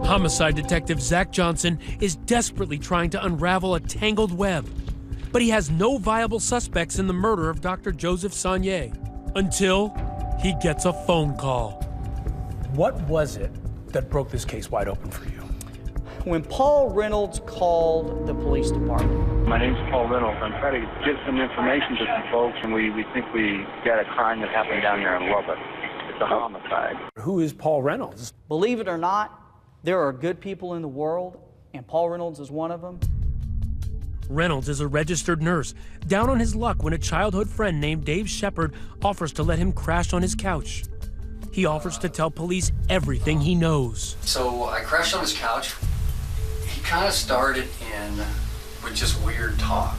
Homicide detective Zach Johnson is desperately trying to unravel a tangled web, but he has no viable suspects in the murder of Dr. Joseph Saunier until he gets a phone call. What was it that broke this case wide open for you? When Paul Reynolds called the police department. My name's Paul Reynolds. I'm trying to get some information to some folks, and we think we got a crime that happened down here in Lubbock. It's a homicide. Who is Paul Reynolds? Believe it or not, there are good people in the world, and Paul Reynolds is one of them. Reynolds is a registered nurse, down on his luck when a childhood friend named Dave Shepard offers to let him crash on his couch. He offers to tell police everything he knows. So I crashed on his couch. He kind of started in with just weird talk.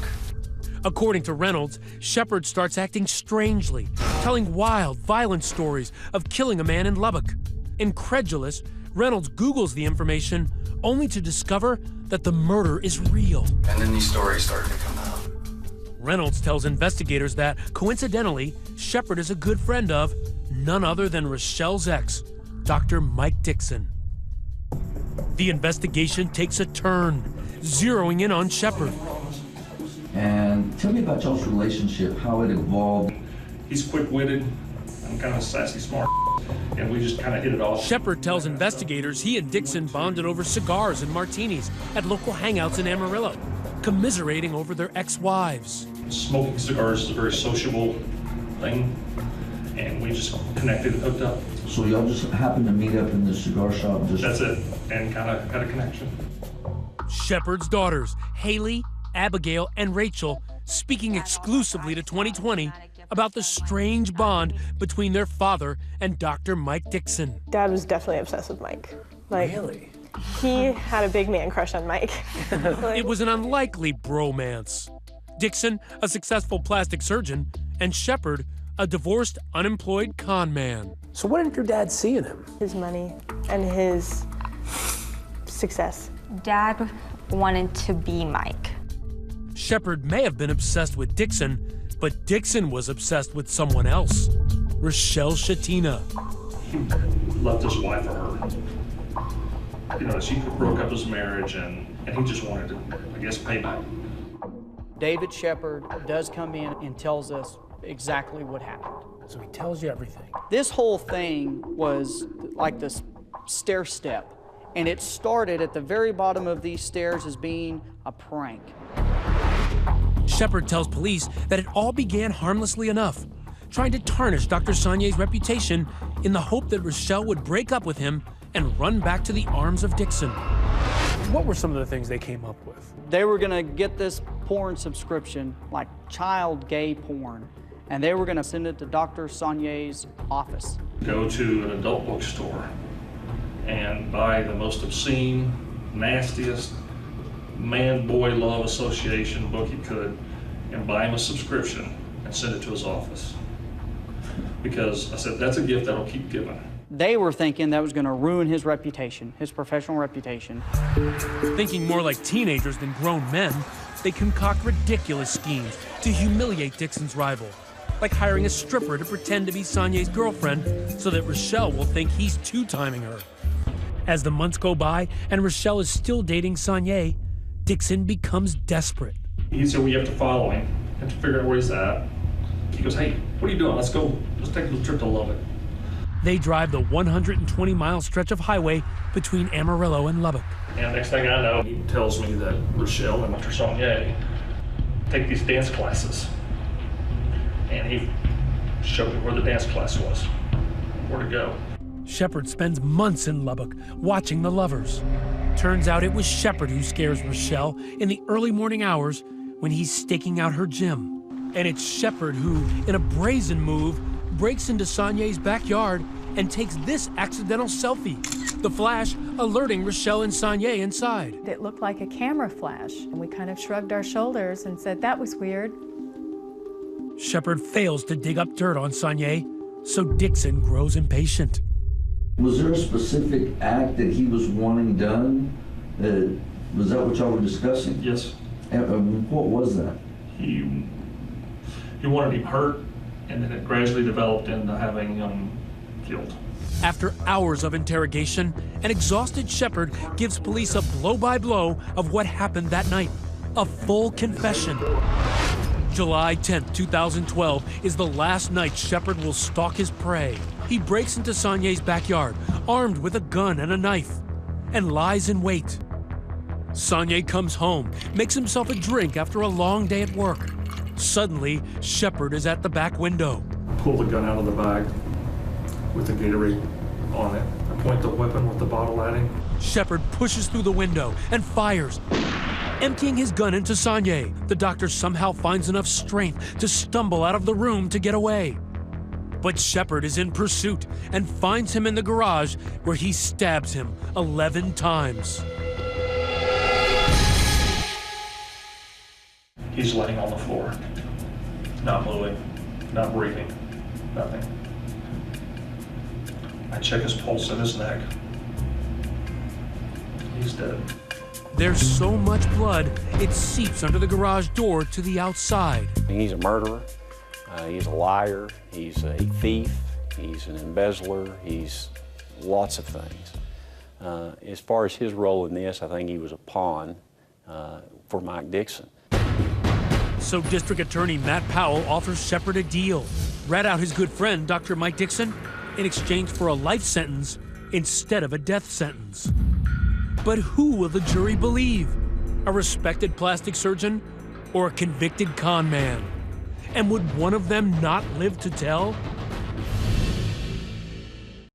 According to Reynolds, Shepard starts acting strangely, telling wild, violent stories of killing a man in Lubbock. Incredulous, Reynolds Googles the information only to discover that the murder is real. And then these stories started to come out. Reynolds tells investigators that, coincidentally, Shepard is a good friend of none other than Rochelle's ex, Dr. Mike Dixon. The investigation takes a turn, zeroing in on Shepard. And tell me about y'all's relationship, how it evolved. He's quick-witted, I'm kind of sassy, smart, and we just kind of hit it off. Shepard tells investigators he and Dixon bonded over cigars and martinis at local hangouts in Amarillo, commiserating over their ex-wives. Smoking cigars is a very sociable thing, and we just connected and hooked up. So y'all just happened to meet up in the cigar shop? That's it, and kind of had a connection. Shepard's daughters, Haley, Abigail, and Rachel, speaking exclusively to 2020 about the strange bond between their father and Dr. Mike Dixon. Dad was definitely obsessed with Mike. Really? He had a big man crush on Mike. It was an unlikely bromance. Dixon, a successful plastic surgeon, and Shepard, a divorced, unemployed con man. So what did your dad see in him? His money and his success. Dad wanted to be Mike. Shepard may have been obsessed with Dixon, but Dixon was obsessed with someone else, Rochelle Shatina. He left his wife for her. You know, she broke up his marriage, and he just wanted to, I guess, pay back. David Shepard does come in and tells us exactly what happened. So he tells you everything. This whole thing was like this stair step, and it started at the very bottom of these stairs as being a prank. Shepard tells police that it all began harmlessly enough, trying to tarnish Dr. Saunier's reputation in the hope that Rochelle would break up with him and run back to the arms of Dixon. What were some of the things they came up with? They were gonna get this porn subscription, like child gay porn, and they were gonna send it to Dr. Saunier's office. Go to an adult bookstore and buy the most obscene, nastiest man-boy love association book he could, and buy him a subscription and send it to his office. Because I said, that's a gift that'll keep giving. They were thinking that was gonna ruin his reputation, his professional reputation. Thinking more like teenagers than grown men, they concoct ridiculous schemes to humiliate Dixon's rival, like hiring a stripper to pretend to be Saunier's girlfriend so that Rochelle will think he's two-timing her. As the months go by and Rochelle is still dating Saunier, Dixon becomes desperate. He said, well, you have to follow him and to figure out where he's at. He goes, hey, what are you doing? Let's go, let's take a little trip to Lubbock. They drive the 120-mile stretch of highway between Amarillo and Lubbock. And next thing I know, he tells me that Rochelle and Dr. Saunier take these dance classes. And he showed me where the dance class was, where to go. Shepard spends months in Lubbock watching the lovers. Turns out it was Shepard who scares Rochelle in the early morning hours when he's staking out her gym. And it's Shepard who, in a brazen move, breaks into Saunier's backyard and takes this accidental selfie. The flash alerting Rochelle and Saunier inside. It looked like a camera flash, and we kind of shrugged our shoulders and said, that was weird. Shepard fails to dig up dirt on Saunier, so Dixon grows impatient. Was there a specific act that he was wanting done? Was that what y'all were discussing? Yes. And what was that? He wanted him hurt, and then it gradually developed into having him killed. After hours of interrogation, an exhausted Shepard gives police a blow-by-blow of what happened that night. A full confession. July 10th, 2012 is the last night Shepard will stalk his prey. He breaks into Sonia's backyard, armed with a gun and a knife, and lies in wait. Sonia comes home, makes himself a drink after a long day at work. Suddenly, Shepard is at the back window. Pull the gun out of the bag with the Gatorade on it. I point the weapon with the bottle at him. Shepard pushes through the window and fires, emptying his gun into Sonia. The doctor somehow finds enough strength to stumble out of the room to get away. But Shepard is in pursuit and finds him in the garage, where he stabs him 11 times. He's laying on the floor, not moving, not breathing, nothing. I check his pulse in his neck. He's dead. There's so much blood, it seeps under the garage door to the outside. He's a murderer, he's a liar, he's a thief, he's an embezzler, he's lots of things. As far as his role in this, I think he was a pawn for Mike Dixon. So District Attorney Matt Powell offers Shepard a deal. Rat out his good friend, Dr. Mike Dixon, in exchange for a life sentence instead of a death sentence. But who will the jury believe? A respected plastic surgeon or a convicted con man? And would one of them not live to tell?